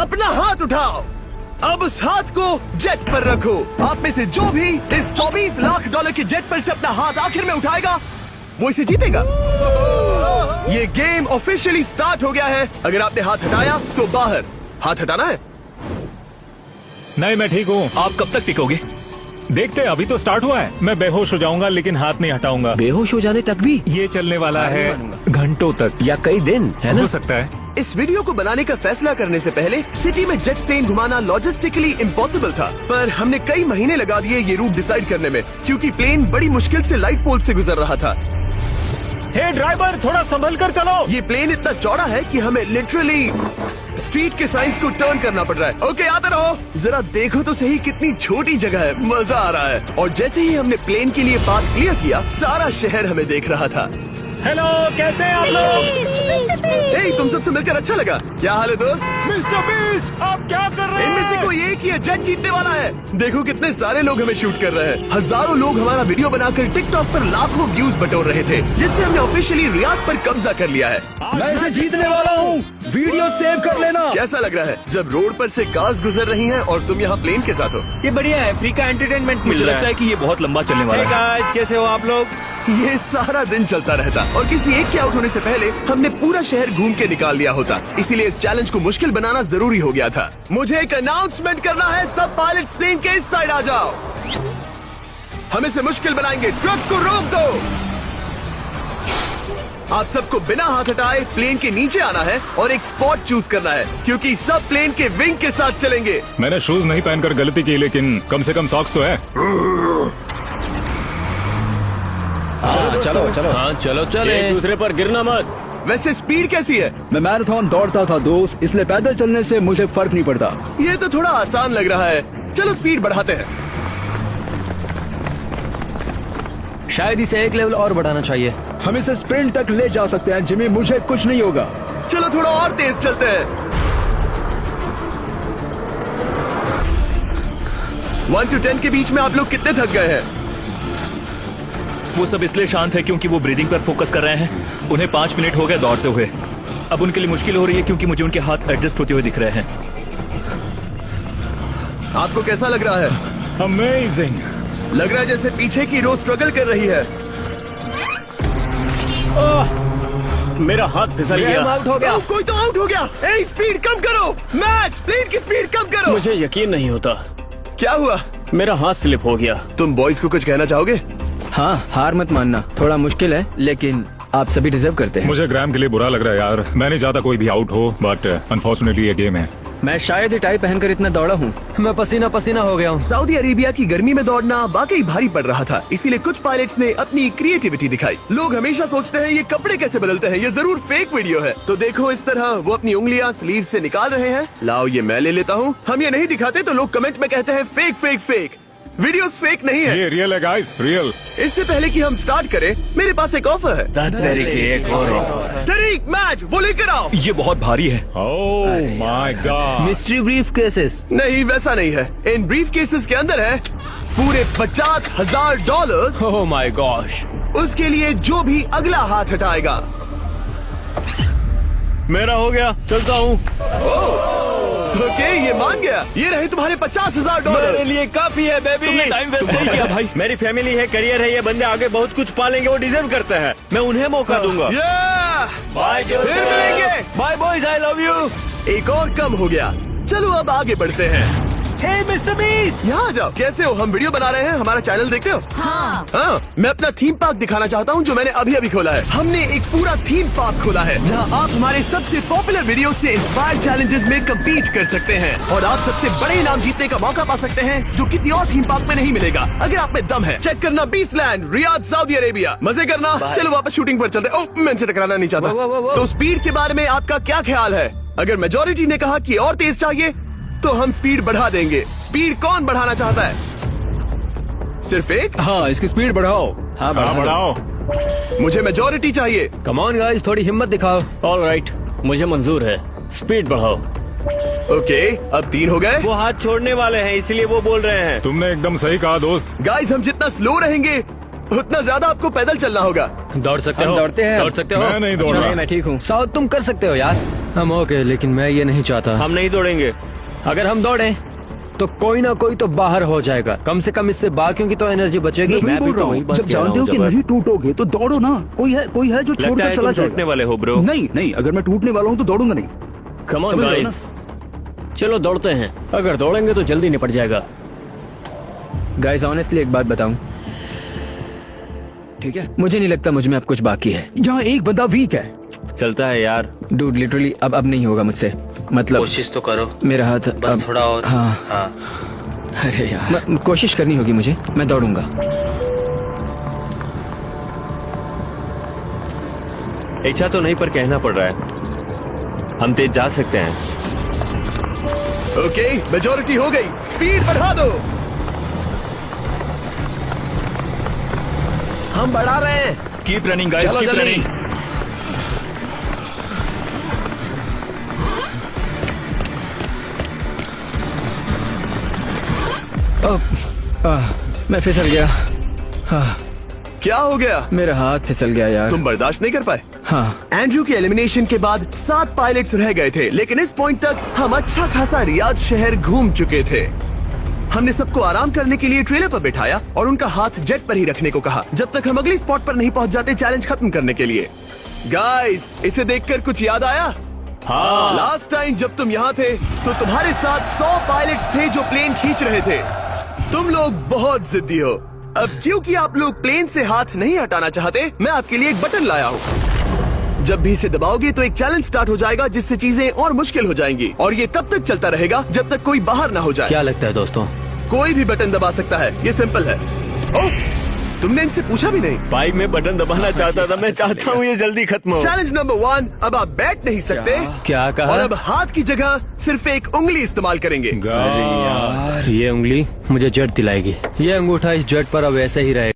अपना हाथ उठाओ। अब उस हाथ को जेट पर रखो। आप में से जो भी इस 24 लाख डॉलर के जेट पर से अपना हाथ आखिर में उठाएगा वो इसे जीतेगा। ये गेम ऑफिशियली स्टार्ट हो गया है। अगर आपने हाथ हटाया तो बाहर। हाथ हटाना है? नहीं, मैं ठीक हूँ। आप कब तक टिकोगे? देखते हैं, अभी तो स्टार्ट हुआ है। मैं बेहोश हो जाऊंगा लेकिन हाथ नहीं हटाऊंगा। बेहोश हो जाने तक भी? ये चलने वाला है घंटों तक या कई दिन, है ना? हो सकता है। इस वीडियो को बनाने का फैसला करने से पहले सिटी में जेट प्लेन घुमाना लॉजिस्टिकली इम्पॉसिबल था, पर हमने कई महीने लगा दिए ये रूट डिसाइड करने में, क्योंकि प्लेन बड़ी मुश्किल से लाइट पोल से गुजर रहा था। हे ड्राइवर, थोड़ा संभल कर चलो। ये प्लेन इतना चौड़ा है कि हमें लिटरली स्ट्रीट के साइंस को टर्न करना पड़ रहा है। ओके, आते रहो। जरा देखो तो सही कितनी छोटी जगह है, मजा आ रहा है। और जैसे ही हमने प्लेन के लिए पाथ क्लियर किया, सारा शहर हमें देख रहा था। हेलो, कैसे हैं आप लोग? हे, तुम सबसे मिलकर अच्छा लगा। क्या हाल है दोस्त? मिस्टर बीस्ट, आप क्या कर रहे इनमें से हैं? कोई एक ही है जेट जीतने वाला है। देखो कितने सारे लोग हमें शूट कर रहे हैं। हजारों लोग हमारा वीडियो बनाकर टिकटॉक पर लाखों व्यूज बटोर रहे थे, जिससे हमने ऑफिशियली रियाद पर कब्जा कर लिया है। मैं इसे जीतने वाला हूँ। वीडियो सेव कर लेना। कैसा लग रहा है जब रोड पर से कार्स गुजर रही हैं और तुम यहाँ प्लेन के साथ हो? ये बढ़िया है, फ्री का एंटरटेनमेंट मुझे लगता है कि ये बहुत लंबा चलने वाला है। गाइस, कैसे हो आप लोग? ये सारा दिन चलता रहता और किसी एक के आउट होने से पहले हमने पूरा शहर घूम के निकाल लिया होता। इसीलिए इस चैलेंज को मुश्किल बनाना जरूरी हो गया था। मुझे एक अनाउंसमेंट करना है। सब पायलट्स प्लेन के इस साइड आ जाओ। हम इसे मुश्किल बनाएंगे। ट्रक को रोक दो। आप सबको बिना हाथ हटाए प्लेन के नीचे आना है और एक स्पॉट चूज करना है, क्योंकि सब प्लेन के विंग के साथ चलेंगे। मैंने शूज नहीं पहनकर गलती की, लेकिन कम से कम सॉक्स तो है। चलो। हाँ चलो चले। एक दूसरे पर गिरना मत। वैसे स्पीड कैसी है? मैं मैराथन दौड़ता था दोस्त, इसलिए पैदल चलने से मुझे फर्क नहीं पड़ता। ये तो थोड़ा आसान लग रहा है। चलो स्पीड बढ़ाते हैं। शायद इसे एक लेवल और बढ़ाना चाहिए। हम इसे स्प्रिंट तक ले जा सकते हैं जिमी, मुझे कुछ नहीं होगा। चलो थोड़ा और तेज चलते हैं। 1 to 10 के बीच में आप लोग कितने थक गए हैं? वो सब इसलिए शांत है क्योंकि वो ब्रीदिंग पर फोकस कर रहे हैं। उन्हें 5 मिनट हो गए दौड़ते हुए। अब उनके लिए मुश्किल हो रही है क्योंकि मुझे उनके हाथ एडजस्ट होते हुए दिख रहे हैं। आपको कैसा लग रहा है? अमेजिंग। लग रहा है जैसे पीछे की रो स्ट्रगल कर रही है। मेरा हाथ फिसल गया। आउट हो गया। कोई तो आउट हो गया। ए, स्पीड कम करो। मैक्स, प्लेन की स्पीड कम करो। मुझे यकीन नहीं होता। क्या हुआ? मेरा हाथ स्लिप हो गया। तुम बॉयज को कुछ कहना चाहोगे? हाँ, हार मत मानना। थोड़ा मुश्किल है लेकिन आप सभी डिजर्व करते हैं। मुझे ग्राम के लिए बुरा लग रहा है यार। मैं नहीं चाहता कोई भी आउट हो, बट अनफॉर्चुनेटली ये गेम है। मैं शायद ही टाई पहनकर इतना दौड़ा हूँ। मैं पसीना पसीना हो गया हूँ। सऊदी अरेबिया की गर्मी में दौड़ना वाकई भारी पड़ रहा था, इसीलिए कुछ पायलट्स ने अपनी क्रिएटिविटी दिखाई। लोग हमेशा सोचते हैं ये कपड़े कैसे बदलते हैं, ये जरूर फेक वीडियो है। तो देखो इस तरह वो अपनी उंगलियां स्लीव से निकाल रहे हैं। लाओ ये मैं ले लेता हूँ। हम ये नहीं दिखाते तो लोग कमेंट में कहते हैं fake fake fake. Videos fake नहीं है। ये रियल है गाइस, रियल। इससे पहले कि हम स्टार्ट करें, मेरे पास एक ऑफर है। एक और तरीक, मैच वो लेकर आओ। ये बहुत भारी है। Oh my God. Mystery brief cases. नहीं, वैसा नहीं है। इन ब्रीफ केसेस के अंदर है पूरे $50,000। Oh my gosh. उसके लिए जो भी अगला हाथ हटाएगा। मेरा हो गया, चलता हूँ। ओके, ये मान गया। ये रहे तुम्हारे $50,000। मेरे लिए काफी है बेबी। तुमने टाइम वेस्ट नहीं किया भाई। मेरी फैमिली है, करियर है, ये बंदे आगे बहुत कुछ पालेंगे, वो डिजर्व करते हैं। मैं उन्हें मौका दूंगा। बाय फिर मिलेंगे। Bye boys, I love you. एक और कम हो गया। चलो अब आगे बढ़ते हैं। हे मिस्टर बीस्ट, यहाँ आ जाओ। कैसे हो? हम वीडियो बना रहे हैं। हमारा चैनल देखते हो? हाँ, मैं अपना थीम पार्क दिखाना चाहता हूँ जो मैंने अभी अभी खोला है। हमने एक पूरा थीम पार्क खोला है जहाँ आप हमारे सबसे पॉपुलर वीडियो से इंस्पायर चैलेंजेस में कम्पीट कर सकते हैं और आप सबसे बड़े इनाम जीतने का मौका पा सकते हैं जो किसी और थीम पार्क में नहीं मिलेगा। अगर आप में दम है, चेक करना बीस्टलैंड, रियाद, सऊदी अरेबिया। मजे करना। चलो वापस शूटिंग पर चलते। ओह, मैं इनसे टकराना नहीं चाहता। तो स्पीड के बारे में आपका क्या ख्याल है? अगर मेजोरिटी ने कहा कि और तेज चाहिए तो हम स्पीड बढ़ा देंगे। स्पीड कौन बढ़ाना चाहता है? सिर्फ एक? हाँ, इसकी स्पीड बढ़ाओ। हाँ, बढ़ाओ। मुझे मेजोरिटी चाहिए। कम ऑन गाइस, थोड़ी हिम्मत दिखाओ। ऑलराइट, मुझे मंजूर है। स्पीड बढ़ाओ। ओके, अब 3 हो गए। वो हाथ छोड़ने वाले हैं, इसलिए वो बोल रहे हैं। तुमने एकदम सही कहा दोस्त। गाइस, हम जितना स्लो रहेंगे उतना ज्यादा आपको पैदल चलना होगा। दौड़ सकते हम हो? दौड़ते हैं। दौड़ सकते हो? मैं नहीं दौड़ अच्छा, रहा। नहीं, मैं ठीक हूँ। साउथ तुम कर सकते हो यार। हम ओके, लेकिन मैं ये नहीं चाहता। हम नहीं दौड़ेंगे। अगर हम दौड़े तो कोई ना कोई तो बाहर हो जाएगा। कम से कम इससे बाकियों की तो एनर्जी बचेगी। मैं भी तो वही बात जब कह रहा जानते हो हूँ, कि जबर। नहीं टूटोगे तो दौड़ो ना। कोई है जो लगता छोड़कर है चला तुम टूटने जाएगा। वाले हो ब्रो। नहीं नहीं, अगर मैं टूटने वाला हूँ तो दौड़ूंगा नहीं। कम ऑन समझ रहे हो गाइस, चलो दौड़ते हैं। अगर दौड़ेंगे तो जल्दी निपट जाएगा। गाइस ऑनेस्टली एक बात बताऊं, ठीक है, मुझे नहीं लगता मुझ में अब कुछ बाकी है। यहाँ एक बंदा वीक है। चलता है यार। डूड लिटरली अब नहीं होगा मुझसे। मतलब कोशिश तो करो, मेरा हाथ बस अब, थोड़ा और। हाँ हाँ। अरे यार कोशिश करनी होगी मुझे। मैं दौड़ूंगा। इच्छा तो नहीं पर कहना पड़ रहा है। हम तेज जा सकते हैं। ओके, मेजोरिटी हो गई, स्पीड बढ़ा दो। हम बढ़ा रहे हैं। कीप रनिंग गाइस, चलो कीप जल्दी। रनिंग। मैं फिसल गया। हाँ, क्या हो गया? मेरा हाथ फिसल गया यार। तुम बर्दाश्त नहीं कर पाए? हाँ, एंड्रू के एलिमिनेशन के बाद 7 पायलट्स रह गए थे, लेकिन इस पॉइंट तक हम अच्छा खासा रियाद शहर घूम चुके थे। हमने सबको आराम करने के लिए ट्रेलर पर बिठाया और उनका हाथ जेट पर ही रखने को कहा जब तक हम अगली स्पॉट पर नहीं पहुंच जाते चैलेंज खत्म करने के लिए। गाइस, इसे देखकर कुछ याद आया? हाँ। लास्ट टाइम जब तुम यहाँ थे तो तुम्हारे साथ 100 पायलट्स थे जो प्लेन खींच रहे थे। तुम लोग बहुत जिद्दी हो। अब क्योंकि आप लोग प्लेन से हाथ नहीं हटाना चाहते, मैं आपके लिए एक बटन लाया हूँ। जब भी इसे दबाओगे तो एक चैलेंज स्टार्ट हो जाएगा जिससे चीजें और मुश्किल हो जाएंगी और ये तब तक चलता रहेगा जब तक कोई बाहर ना हो जाए। क्या लगता है दोस्तों? कोई भी बटन दबा सकता है, ये सिंपल है। ओह, तुमने इनसे पूछा भी नहीं। भाई मैं बटन दबाना चाहता था। मैं चाहता हूँ ये जल्दी खत्म हो। चैलेंज नंबर 1, अब आप बैठ नहीं सकते क्या कहा? और अब हाथ की जगह सिर्फ एक उंगली इस्तेमाल करेंगे। अरे यार, ये उंगली मुझे जट दिलाएगी। ये अंगूठा इस जट पर अब ऐसे ही रहेगा।